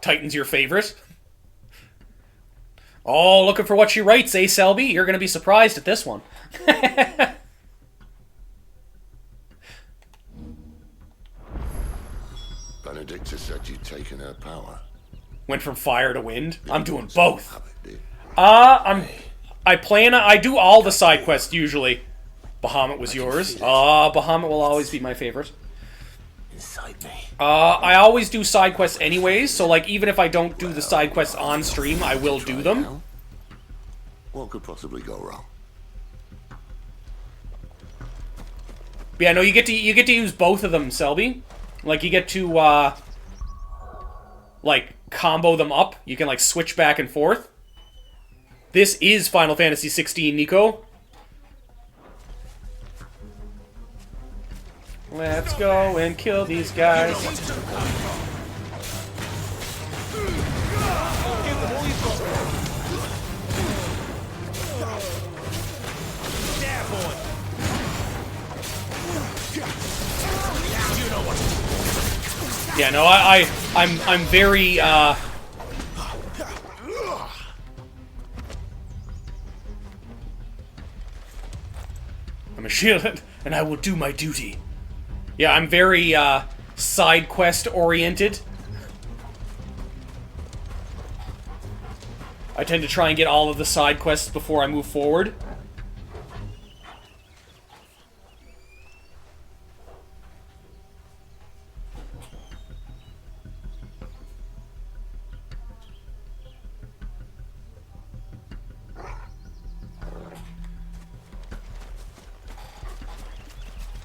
Titan's your favorite? Oh, looking for what she writes, eh, Selby? You're gonna be surprised at this one. Benedicta said you'd taken her power. Went from fire to wind. I'm doing both. Have it, dear. I do all the side quests usually. Bahamut was yours. Bahamut will always be my favorite. Inside me. I always do side quests anyways, so like even if I don't do the side quests on stream, I will do them. Now? What could possibly go wrong? But yeah, no, you get to use both of them, Selby. Like you get to like combo them up. You can like switch back and forth. This is Final Fantasy 16, Nico. Let's go and kill these guys. Yeah, no, I'm very I'm a shield and I will do my duty. Yeah, I'm very side quest oriented. I tend to try and get all of the side quests before I move forward.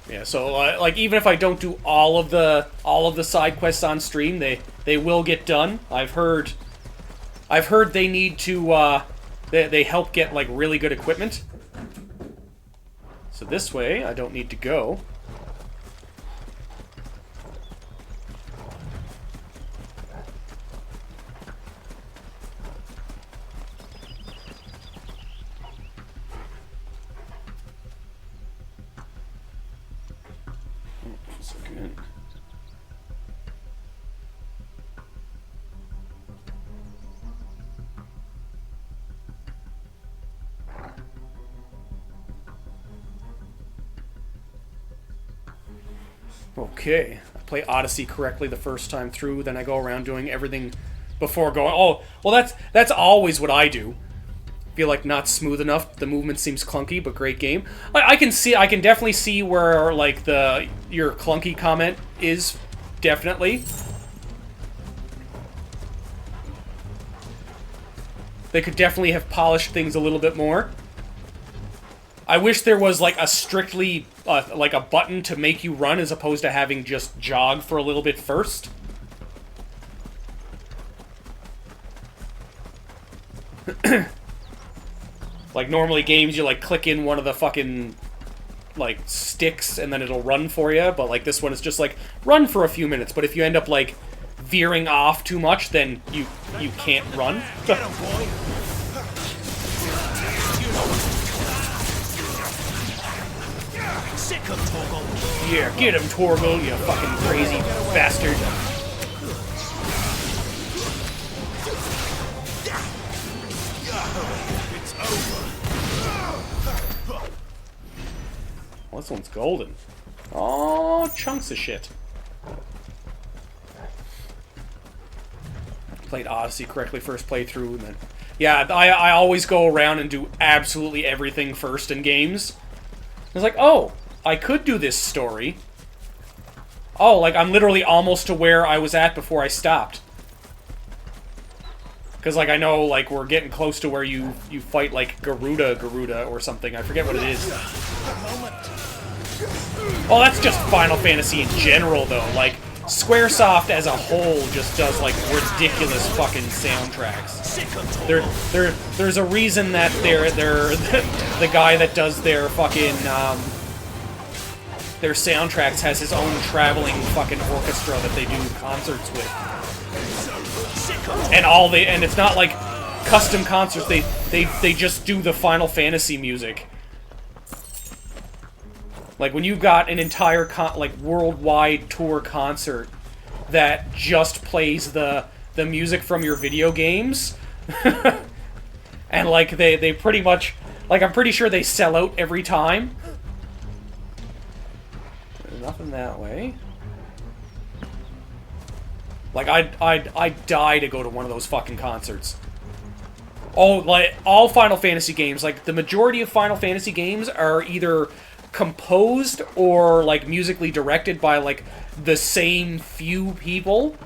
Yeah, so like even if I don't do all of the side quests on stream, they will get done. I've heard they need to they help get like really good equipment. So this way I don't need to go. Okay, I play Odyssey correctly the first time through, then I go around doing everything before going. Oh, well, that's always what I do. Feel like not smooth enough. The movement seems clunky, but great game. I can definitely see where like your clunky comment is definitely. They could definitely have polished things a little bit more. I wish there was like a strictly like a button to make you run as opposed to having just jog for a little bit first. Like normally games you like click in one of the fucking like sticks and then it'll run for you, but like this one is just like run for a few minutes, but if you end up like veering off too much, then you can't run. Yeah, get him, Torgal, you fucking crazy bastard. Well, this one's golden. Oh, chunks of shit. Played Odyssey correctly first playthrough, and then... Yeah, I always go around and do absolutely everything first in games. It's like, oh, I could do this story. Oh, like, I'm literally almost to where I was at before I stopped. Because, like, I know, like, we're getting close to where you fight, like, Garuda or something. I forget what it is. Oh, that's just Final Fantasy in general, though. Like, Squaresoft as a whole just does, like, ridiculous fucking soundtracks. There's a reason that they're the guy that does their fucking, their soundtracks has his own traveling fucking orchestra that they do concerts with. And it's not like custom concerts, they just do the Final Fantasy music. Like when you've got an entire worldwide tour concert that just plays the the music from your video games. And, like, they pretty much... Like, I'm pretty sure they sell out every time. Nothing that way. Like, I'd die to go to one of those fucking concerts. Oh, like, all Final Fantasy games, like, the majority of Final Fantasy games are either composed or, like, musically directed by, like, the same few people.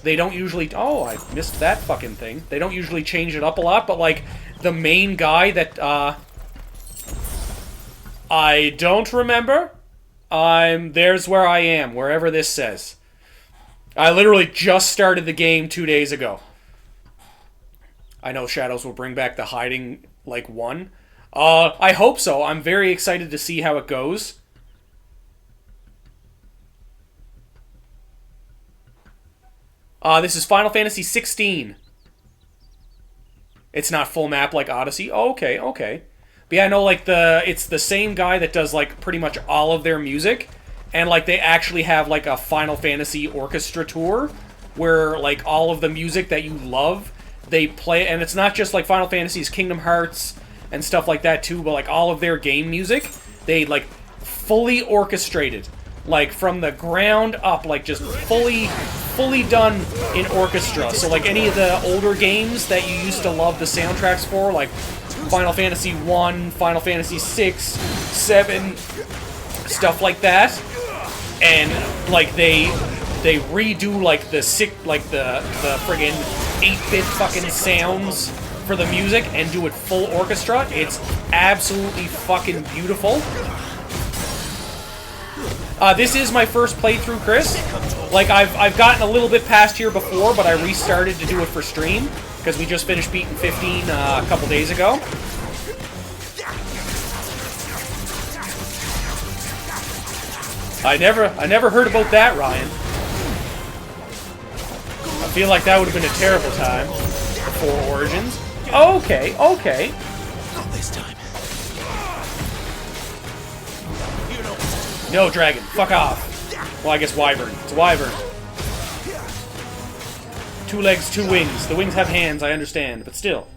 They don't usually... Oh, I missed that fucking thing. They don't usually change it up a lot, but, like, the main guy that, I don't remember. There's where I am, wherever this says. I literally just started the game 2 days ago. I know Shadows will bring back the hiding, like, one. I hope so. I'm very excited to see how it goes. This is Final Fantasy 16. It's not full map like Odyssey. Oh, okay, okay. But yeah, I know, like, it's the same guy that does, like, pretty much all of their music. And, like, they actually have, like, a Final Fantasy orchestra tour where, like, all of the music that you love, they play. And it's not just, like, Final Fantasy's Kingdom Hearts and stuff like that, too, but, like, all of their game music, they, like, fully orchestrated. Like, from the ground up, like, just fully done in orchestra. So, like, any of the older games that you used to love the soundtracks for, like Final Fantasy 1, Final Fantasy 6, 7, stuff like that. And, like, they redo, like, the friggin' 8-bit fucking sounds for the music and do it full orchestra. It's absolutely fucking beautiful. This is my first playthrough, Chris. Like, I've gotten a little bit past here before, but I restarted to do it for stream, because we just finished beating 15 a couple days ago. I never heard about that, Ryan. I feel like that would have been a terrible time before Origins. Okay, okay. Not this time. No, dragon. Fuck off. Well, I guess wyvern. It's a wyvern. 2 legs, 2 wings. The wings have hands, I understand, but still.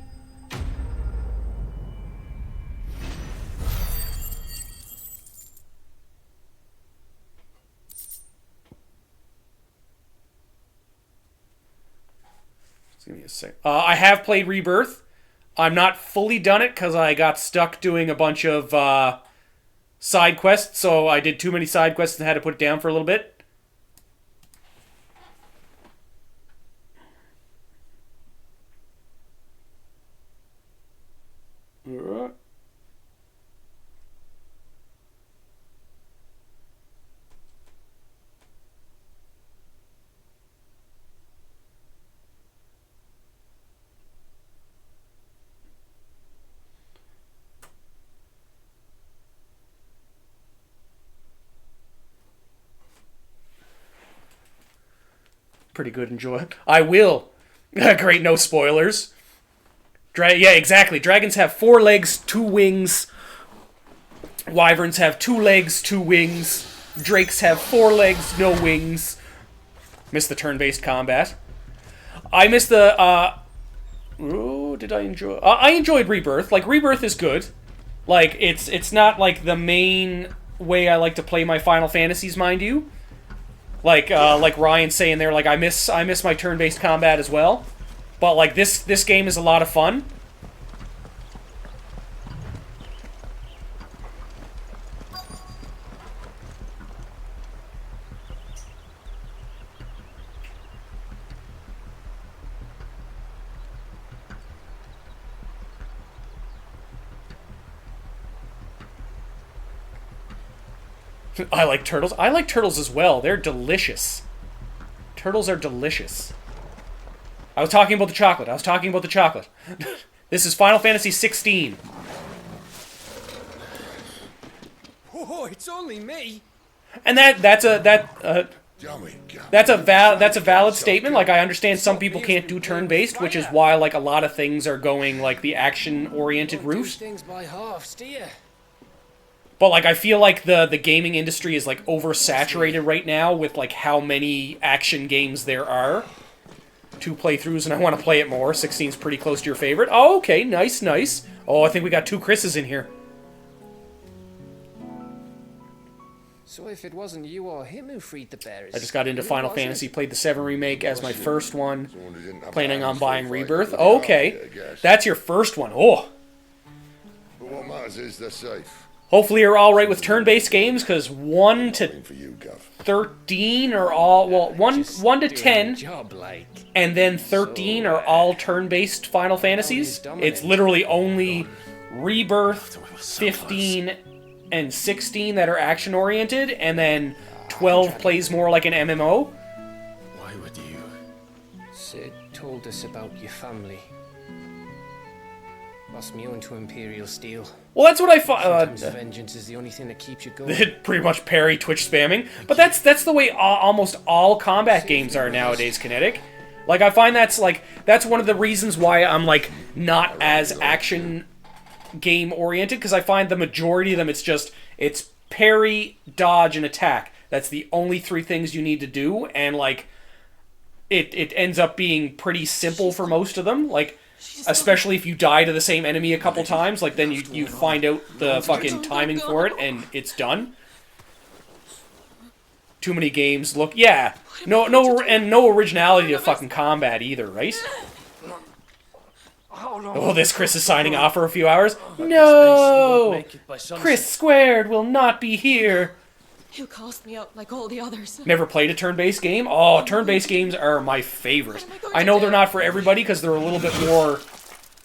Just give me a sec. I have played Rebirth. I'm not fully done it because I got stuck doing a bunch of side quests, so I did too many side quests and had to put it down for a little bit. Pretty good, enjoy. I will. Great, no spoilers. Yeah, exactly. Dragons have 4 legs, 2 wings. Wyverns have 2 legs, 2 wings. Drakes have 4 legs, no wings. Miss the turn-based combat. I missed the, ooh, did I enjoy... I enjoyed Rebirth. Like, Rebirth is good. Like, it's not, like, the main way I like to play my Final Fantasies, mind you. Like Ryan's saying there, like, I miss my turn-based combat as well. But, like, this game is a lot of fun. I like turtles. I like turtles as well. They're delicious. Turtles are delicious. I was talking about the chocolate. This is Final Fantasy 16. Oh, it's only me. And that's a valid statement. Like, I understand some people can't do turn-based, which is why, like, a lot of things are going, like, the action-oriented route. Things by halves, do you? But, like, I feel like the gaming industry is, like, oversaturated right now with, like, how many action games there are. 2 playthroughs and I want to play it more. 16's pretty close to your favorite. Oh, okay, nice, nice. Oh, I think we got 2 Chris's in here. So if it wasn't you or him who freed the bears... I just got into who Final was it? Fantasy, played the 7 remake as my first one. Someone who didn't have Planning on plans buying for a fight Rebirth. with Okay, I guess. that's your first one. Oh, But what matters is they're safe. hopefully you're all right with turn-based games, because 1 to Nothing for you, Gov. 13 are all... Well, 1 Just to doing 10... the job, like. and then 13 are all turn-based Final Fantasies. It's literally only Rebirth, 15, and 16 that are action-oriented, and then 12 plays more like an MMO. Why would you? Sid told us about your family. Lost me on to Imperial Steel. Well, that's what I Sometimes thought. vengeance is the only thing that keeps you going. Pretty much parry Twitch spamming, but that's the way almost all combat games are nowadays. Kinetic, like I find that's one of the reasons why I'm like not as action game oriented, because I find the majority of them it's parry, dodge, and attack. That's the only 3 things you need to do, and like it ends up being pretty simple for most of them. Like, especially if you die to the same enemy a couple times, like then you find out the fucking timing for it and it's done. Too many games look, yeah, no originality to fucking combat either, right? Oh, this Chris is signing off for a few hours. No, Chris Squared will not be here. He'll cast me out like all the others. Never played a turn-based game? Oh, turn-based games are my favorite. I know they're not for everybody because they're a little bit more...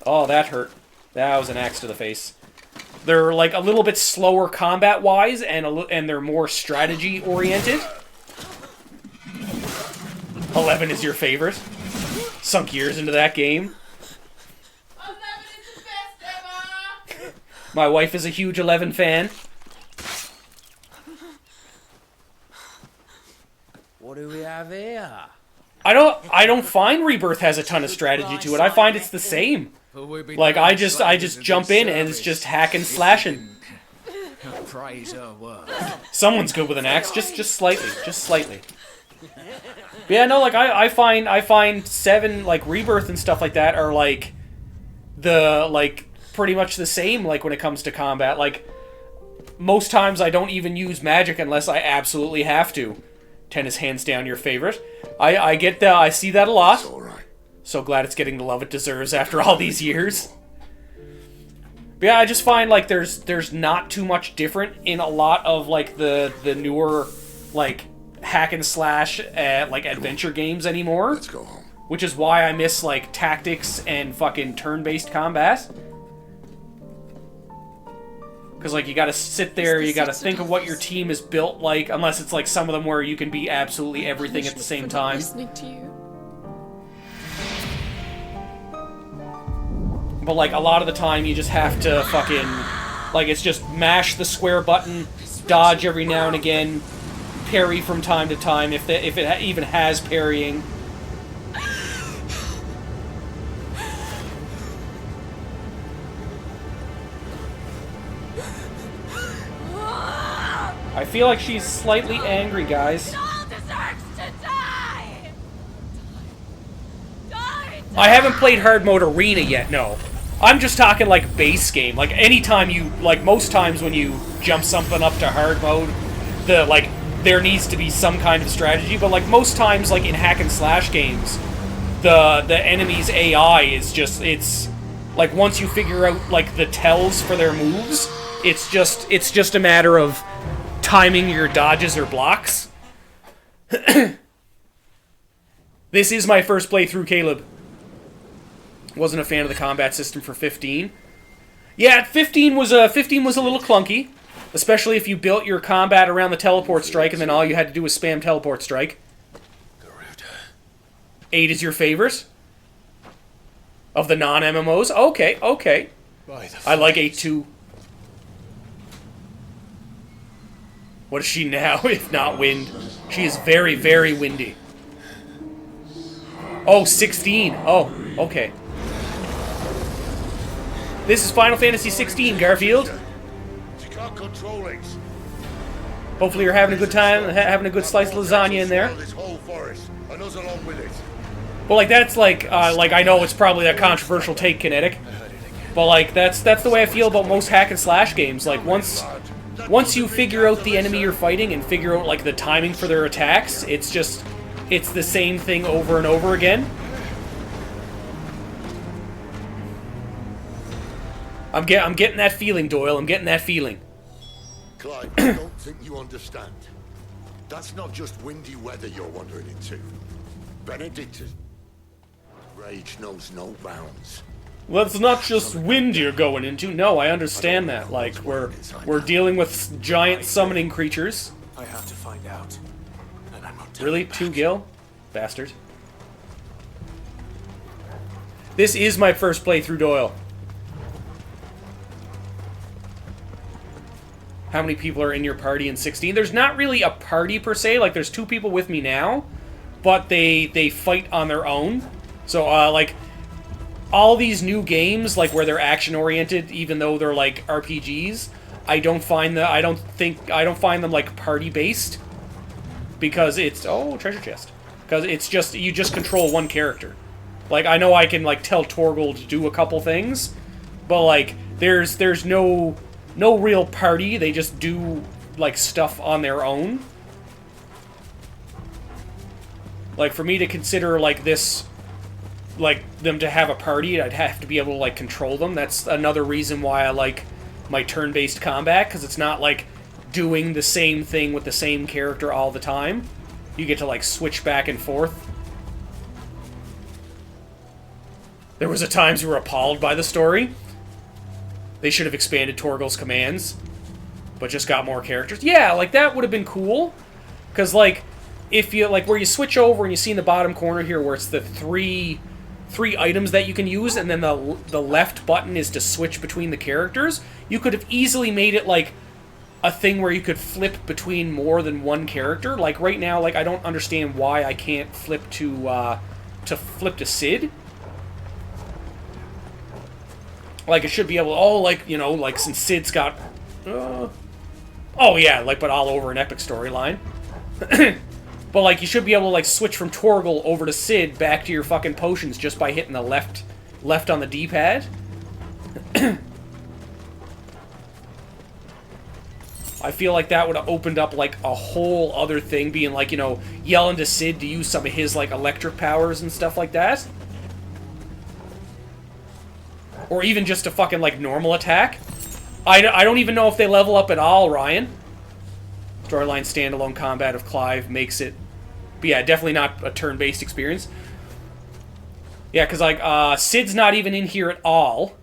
Oh, that hurt. That was an axe to the face. They're like a little bit slower combat-wise, and they're more strategy-oriented. 11 is your favorite. Sunk years into that game. 11 is the best ever! My wife is a huge 11 fan. What do we have here? I don't find Rebirth has a ton of strategy to it. I find it's the same. Like I just jump in and it's just hack and slashing. Praise her word. Someone's good with an axe, just slightly. But yeah, no, like I find 7 like Rebirth and stuff like that are like pretty much the same. Like when it comes to combat, like most times I don't even use magic unless I absolutely have to. 10 is hands down your favorite. I get that. I see that a lot. It's all right. So glad it's getting the love it deserves after all these years. But yeah, I just find like there's not too much different in a lot of like the newer like hack and slash like adventure games anymore. Let's go home. Which is why I miss like tactics and fucking turn-based combat. Because, like, you gotta sit there, you gotta think of what your team is built like, unless it's, like, some of them where you can be absolutely everything at the same time. Listening to you. But, like, a lot of the time you just have to fucking... Like, it's just mash the square button, dodge every now and again, parry from time to time, if it even has parrying. I feel like she's slightly angry, guys. All deserves to die! Die! I haven't played hard mode arena yet, no. I'm just talking like base game. Like anytime you, like most times when you jump something up to hard mode, there needs to be some kind of strategy. But like most times, like in hack and slash games, the enemy's AI is just, it's like once you figure out like the tells for their moves, it's just a matter of timing your dodges or blocks. This is my first playthrough, Caleb. Wasn't a fan of the combat system for 15. Yeah, 15 was a little clunky, especially if you built your combat around the teleport strike and then all you had to do was spam teleport strike. 8 is your favorite of the non-MMOs. Okay. I like 8 too. What is she now, if not wind? She is very, very windy. Oh, 16. Oh, okay. This is Final Fantasy 16, Garfield. She can't control it. Hopefully you're having a good time, having a good slice of lasagna in there. This whole forest, and us along with it. But like that's like I know it's probably a controversial take, Kinetic, but like that's the way I feel about most hack and slash games. Like once you figure out the enemy you're fighting and figure out like the timing for their attacks, it's the same thing over and over again. I'm getting that feeling, Doyle. I'm getting that feeling. Clive, I don't think you understand. That's not just windy weather you're wandering into. Benedict is... Rage knows no bounds. Well, it's not just wind you're going into. No, I understand that. Like, we're dealing with giant summoning creatures. I have to find out. And I'm not Really? 2 gil? Bastard. This is my first playthrough, Doyle. How many people are in your party in 16? There's not really a party per se. Like, there's 2 people with me now, but they fight on their own. So, like, all these new games, like, where they're action-oriented, even though they're, like, RPGs, I don't find them, like, party-based. Because it's... Oh, treasure chest. Because it's just... You just control one character. Like, I know I can, like, tell Torgal to do a couple things, but, like, there's no real party. They just do, like, stuff on their own. Like, for me to consider, like, this... Like, them to have a party, I'd have to be able to, like, control them. That's another reason why I like my turn-based combat, because it's not, like, doing the same thing with the same character all the time. You get to, like, switch back and forth. There was a times we were appalled by the story. They should have expanded Torgal's commands, but just got more characters. Yeah, like, that would have been cool. Because, like, if you, like, where you switch over and you see in the bottom corner here where it's the three items that you can use, and then the left button is to switch between the characters, you could have easily made it, like, a thing where you could flip between more than one character. Like, right now, like, I don't understand why I can't flip to Cid. Like, it should be able to, oh, like, you know, like, since Cid's got, oh, yeah, like, but all over an epic storyline. But, like, you should be able to, like, switch from Torgal over to Cid back to your fucking potions just by hitting the left on the D-pad. I feel like that would have opened up, like, a whole other thing, being, like, you know, yelling to Cid to use some of his, like, electric powers and stuff like that. Or even just a fucking, like, normal attack. I don't even know if they level up at all, Ryan. Storyline standalone combat of Clive makes it... But yeah, definitely not a turn-based experience. Yeah, because, like, Cid's not even in here at all.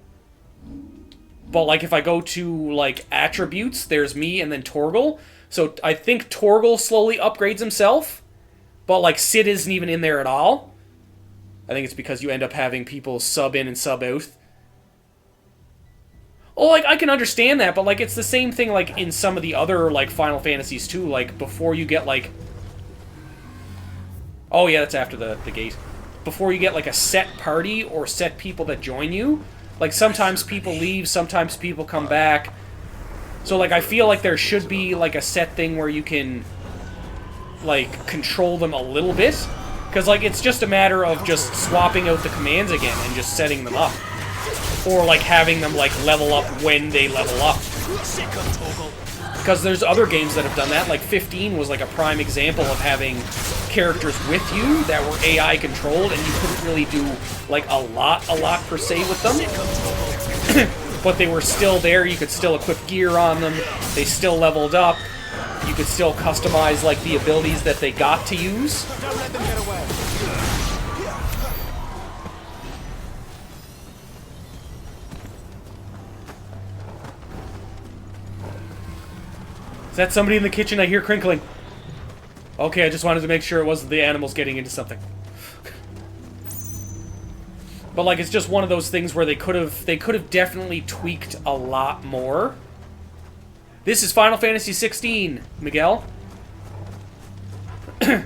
But, like, if I go to, like, attributes, there's me and then Torgal. So I think Torgal slowly upgrades himself. But, like, Cid isn't even in there at all. I think it's because you end up having people sub in and sub out. Oh, like, I can understand that, but, like, it's the same thing, like, in some of the other, like, Final Fantasies, too. Like, before you get, like... Oh, yeah, that's after the gate. Before you get, like, a set party or set people that join you, like, sometimes people leave, sometimes people come back. So, like, I feel like there should be, like, a set thing where you can, like, control them a little bit. Because, like, it's just a matter of just swapping out the commands again and just setting them up. Or, like, having them, like, level up when they level up. Because there's other games that have done that. Like, 15 was, like, a prime example of having characters with you that were AI controlled, and you couldn't really do, like, a lot per se with them. But they were still there. You could still equip gear on them. They still leveled up. You could still customize, like, the abilities that they got to use. Don't let them get away. Is that somebody in the kitchen? I hear crinkling. Okay, I just wanted to make sure it wasn't the animals getting into something. But, like, it's just one of those things where they could have definitely tweaked a lot more. This is Final Fantasy 16, Miguel. I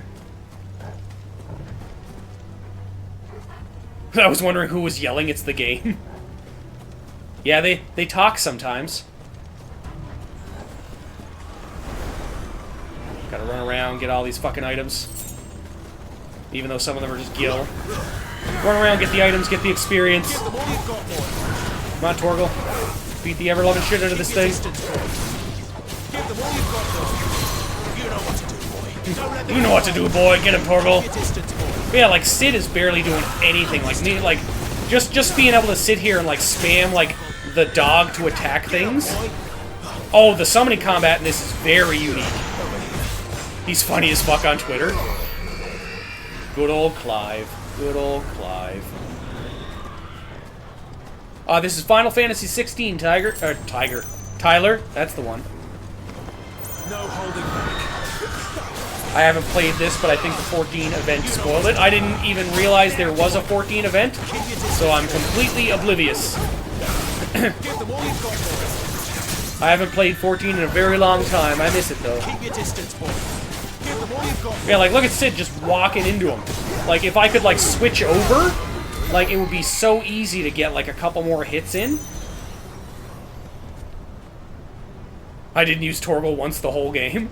was wondering who was yelling. It's the game. Yeah, they talk sometimes. Gotta run around, get all these fucking items. Even though some of them are just gil. Run around, get the items, get the experience. Give them all you've got, boy. Come on, Torgal. Beat the ever-loving shit out of this thing. Give them all you've got, boy. You know what to do, boy. Don't let them You know what to do, boy. Get him, Torgal. Keep your distance, boy. But yeah, like, Sid is barely doing anything. Like, me, like, just being able to sit here and, like, spam, like, the dog to attack things. Oh, the summoning combat in this is very unique. He's funny as fuck on Twitter. Good old Clive. Good old Clive. This is Final Fantasy 16, Tyler, that's the one. No holding back. I haven't played this, but I think the 14 event spoiled it. I didn't even realize there was a 14 event, so I'm completely oblivious. Give them all you've got, boy. I haven't played 14 in a very long time. I miss it, though. Keep your distance, boy. Give them all you've got. Yeah, like, look at Sid just walking into him. Like, if I could, like, switch over, like, it would be so easy to get, like, a couple more hits in. I didn't use Torgal once the whole game.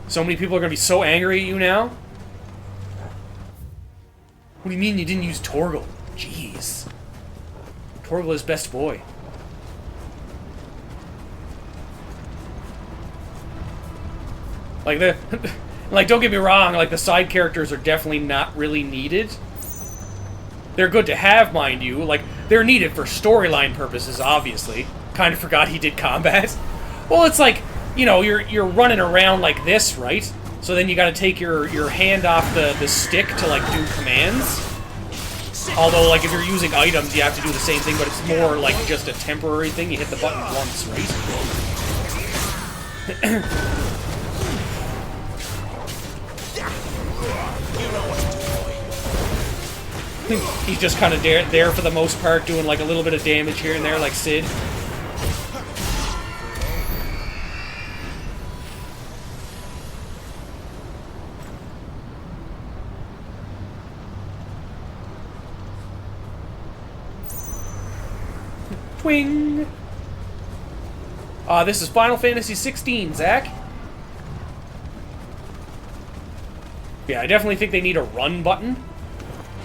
So many people are going to be so angry at you now. What do you mean you didn't use Torgal? Jeez. Torgal is best boy. Like, like, don't get me wrong, like, the side characters are definitely not really needed. They're good to have, mind you. Like, they're needed for storyline purposes, obviously. Kind of forgot he did combat. Well, it's like, you know, you're running around like this, right? So then you gotta take your hand off the stick to, like, do commands. Although, like, if you're using items, you have to do the same thing, but it's more like just a temporary thing. You hit the button once, right? He's just kind of there for the most part, doing like a little bit of damage here and there, like Sid. Twing! This is Final Fantasy 16, Zach. Yeah, I definitely think they need a run button.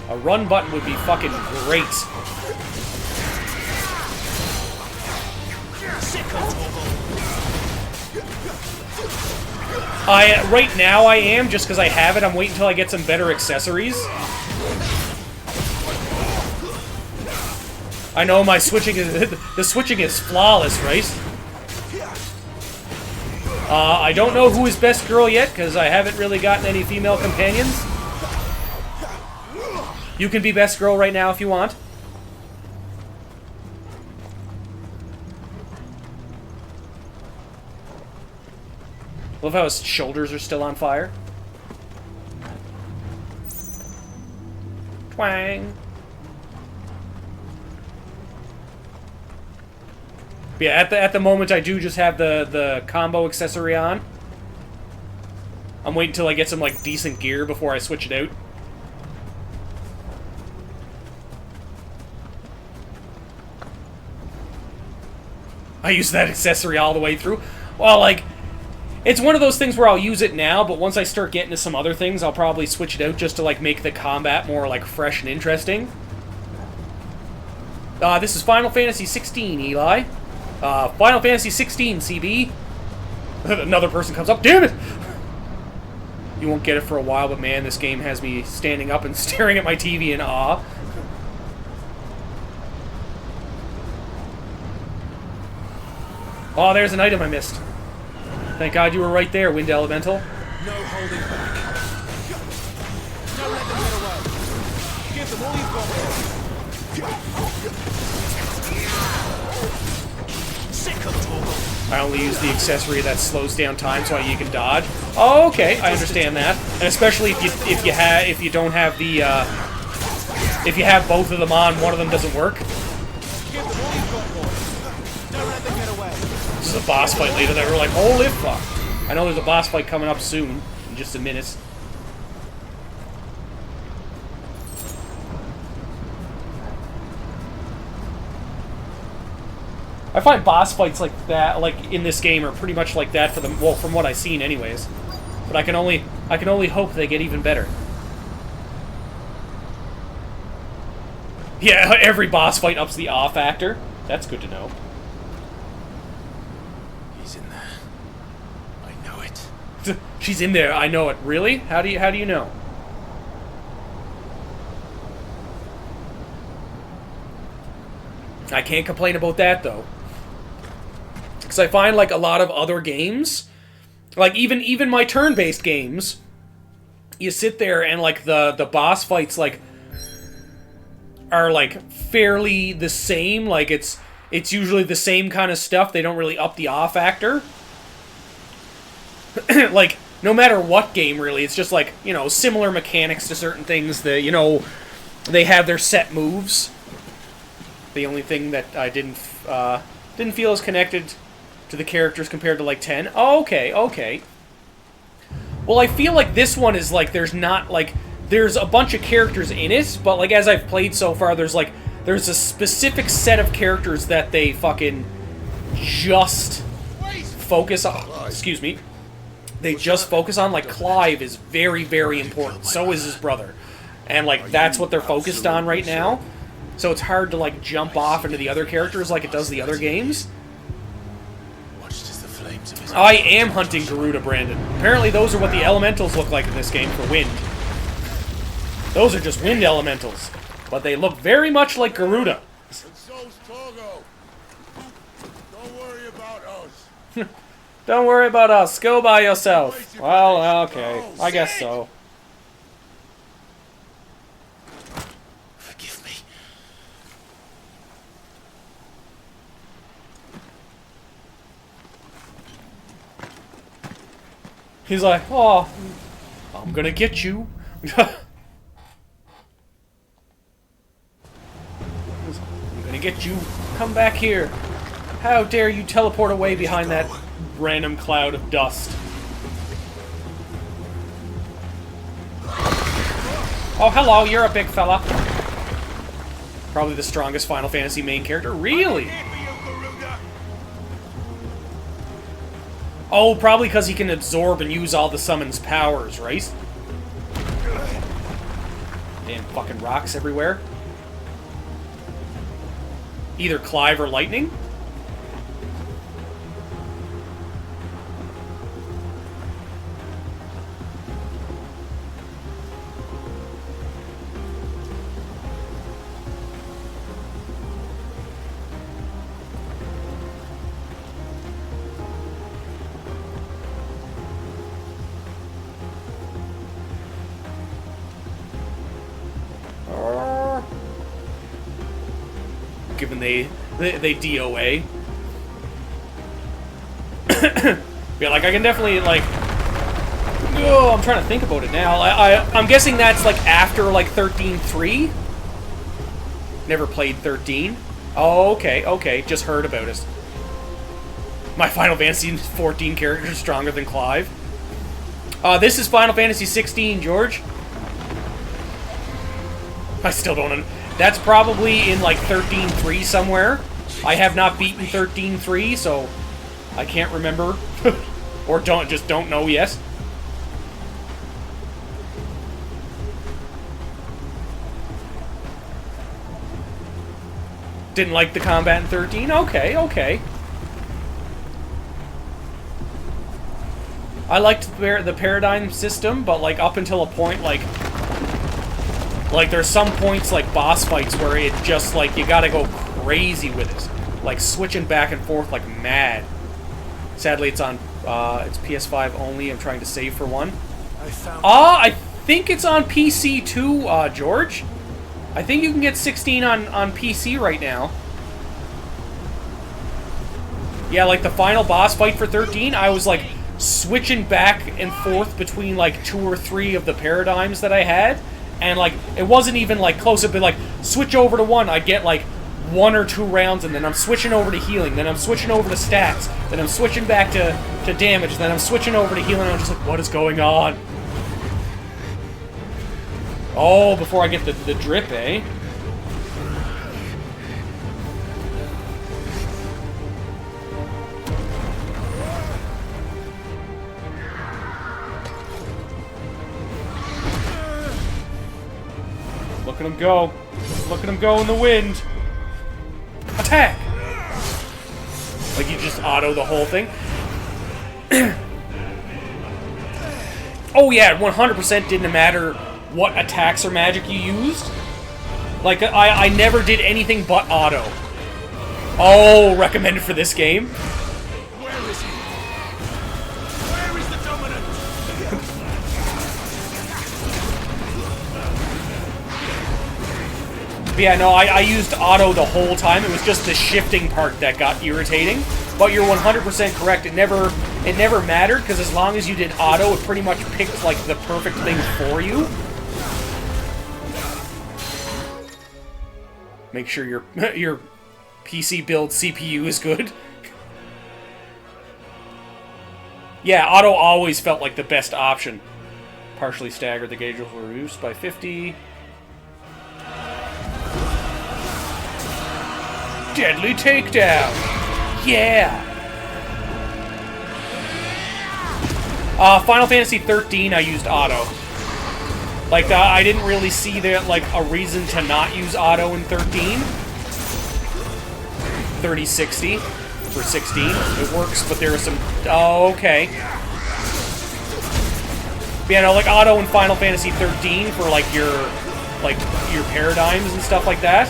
A run button would be fucking great. Right now I am, just because I have it. I'm waiting until I get some better accessories. I know my switching is... the switching is flawless, right? I don't know who is best girl yet, because I haven't really gotten any female companions. You can be best girl right now if you want. Love how his shoulders are still on fire. Twang. But yeah, at the moment I do just have the combo accessory on. I'm waiting until I get some like decent gear before I switch it out. I use that accessory all the way through. Well, like, it's one of those things where I'll use it now, but once I start getting to some other things, I'll probably switch it out just to, like, make the combat more, like, fresh and interesting. This is Final Fantasy 16, Eli. Final Fantasy 16, CB. Another person comes up. Damn it! You won't get it for a while, but man, this game has me standing up and staring at my TV in awe. Oh, there's an item I missed. Thank God you were right there, Wind Elemental. No holding back. Don't let them get away. Give them all you've got. Sick of Torgal. I only use the accessory that slows down time so you can dodge. Oh, okay, I understand that. And especially if you don't have the if you have both of them on, one of them doesn't work. Give them all you've got, boy. Don't let them get away. This is a boss fight later that we're like, holy fuck. I know there's a boss fight coming up soon, in just a minute. I find boss fights like that, like in this game, are pretty much like that for the, well, from what I've seen anyways. But I can only hope they get even better. Yeah, every boss fight ups the awe factor. That's good to know. He's in there. I know it. She's in there. I know it. Really? How do you know? I can't complain about that though, because I find like a lot of other games, like even my turn-based games, you sit there and like the boss fights like are like fairly the same. Like it's usually the same kind of stuff. They don't really up the awe factor. Like no matter what game really, it's just like, you know, similar mechanics to certain things. That, you know, they have their set moves. The only thing that I didn't feel as connected to the characters compared to like 10. Oh, okay. Well, I feel like this one is like there's a bunch of characters in it, but like as I've played so far, there's a specific set of characters that they fucking just focus on. Excuse me. They just focus on. Like Clive is very, very important. So is his brother, and like that's what they're focused on right now. So it's hard to like jump off into the other characters like it does the other games. I am hunting Garuda, Brandon. Apparently those are what the elementals look like in this game for wind. Those are just wind elementals. But they look very much like Garuda. And so's Torgo. Don't worry about us. Don't worry about us. Go by yourself. Well, okay. I guess so. Forgive me. He's like, oh, I'm gonna get you. I'm gonna get you. Come back here. How dare you teleport away behind that random cloud of dust. Oh, hello, you're a big fella. Probably the strongest Final Fantasy main character. Really? Oh, probably because he can absorb and use all the summon's powers, right? Damn fucking rocks everywhere. Either Clive or Lightning? Given they DOA. Yeah, like I can definitely like. Oh, I'm trying to think about it now. I'm guessing that's like after like 13.3. Never played 13. Oh, okay. Just heard about it. My Final Fantasy 14 character is stronger than Clive. This is Final Fantasy 16, George. I still don't know. That's probably in like 13.3 somewhere. I have not beaten 13.3, so I can't remember. Or don't know yet. Didn't like the combat in 13? Okay. I liked the paradigm system, but like up until a point, like there's some points like boss fights where it just like you gotta go crazy with it, like switching back and forth like mad. Sadly, it's on it's PS5 only. I'm trying to save for one. I think it's on PC too, George. I think you can get 16 on PC right now. Yeah, like the final boss fight for 13, I was like switching back and forth between like 2 or 3 of the paradigms that I had. And, like, it wasn't even, like, close up, but, like, switch over to one, I'd get, like, 1 or 2 rounds, and then I'm switching over to healing, then I'm switching over to stats, then I'm switching back to damage, then I'm switching over to healing, and I'm just like, what is going on? Oh, before I get the drip, eh? Look at him go. Look at him go in the wind. Attack! Like you just auto the whole thing. Oh yeah, 100% didn't matter what attacks or magic you used. Like, I never did anything but auto. Oh, recommended for this game? Where is he? Where is the dominant? But yeah, no, I used auto the whole time. It was just the shifting part that got irritating. But you're 100% correct. It never mattered, because as long as you did auto, it pretty much picked, like, the perfect thing for you. Make sure your PC build CPU is good. Yeah, auto always felt like the best option. Partially staggered, the gauge was reduced by 50. Deadly takedown! Yeah! Final Fantasy 13, I used auto. Like, I didn't really see that, like, a reason to not use auto in 13. 3060 for 16. It works, but there are some... Oh, okay. But yeah, no, like, auto in Final Fantasy 13 for, like, your paradigms and stuff like that.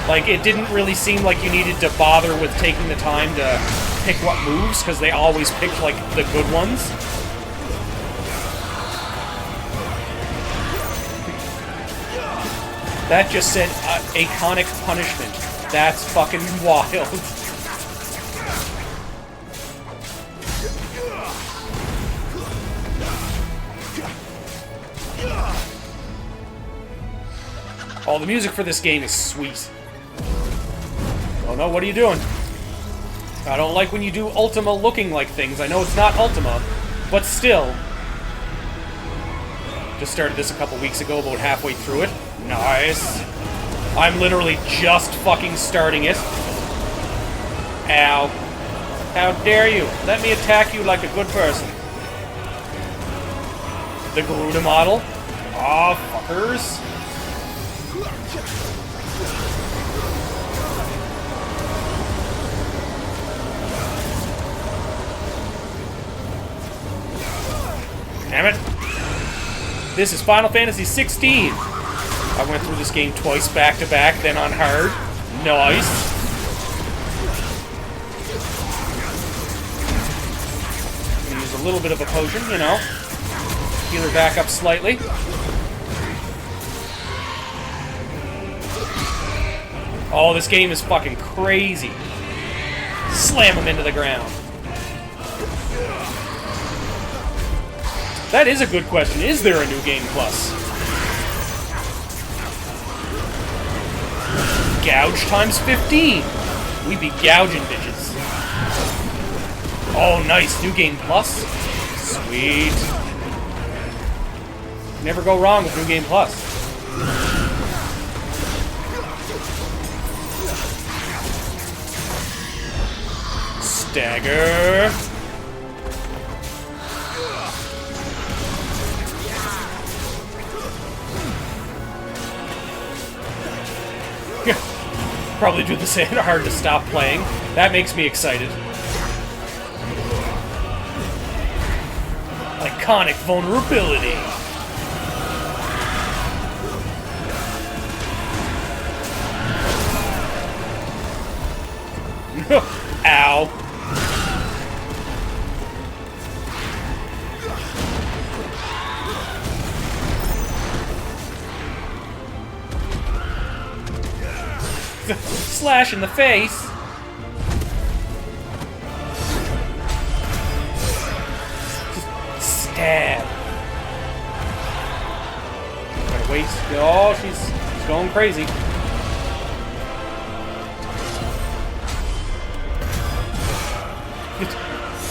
Like, it didn't really seem like you needed to bother with taking the time to pick what moves, because they always picked, like, the good ones. That just said, Iconic Punishment. That's fucking wild. Oh, the music for this game is sweet. Oh no, what are you doing? I don't like when you do Ultima looking like things. I know it's not Ultima, but still. Just started this a couple weeks ago, about halfway through it. Nice. I'm literally just fucking starting it. Ow. How dare you? Let me attack you like a good person. The Garuda model. Aw, fuckers. Damn it. This is Final Fantasy 16. I went through this game twice back-to-back, then on hard. Nice. I'm gonna use a little bit of a potion, you know. Heal her back up slightly. Oh, this game is fucking crazy. Slam him into the ground. That is a good question. Is there a new game plus? Gouge times 15. We be gouging bitches. Oh, nice. New game plus. Sweet. Never go wrong with new game plus. Stagger. Probably do this and hard to stop playing. That makes me excited. Iconic vulnerability. Ow. Slash in the face. Just stab. Gotta waste. Oh, she's going crazy.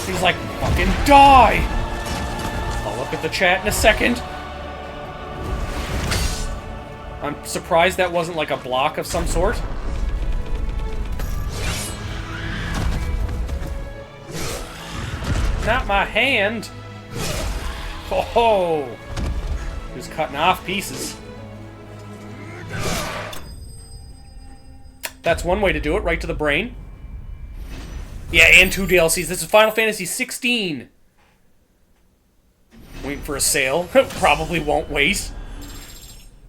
He's like, fucking die! I'll look at the chat in a second. I'm surprised that wasn't like a block of some sort. Not my hand! Oh! Just cutting off pieces. That's one way to do it, right to the brain. Yeah, and 2 DLCs. This is Final Fantasy 16. Waiting for a sale. Probably won't wait.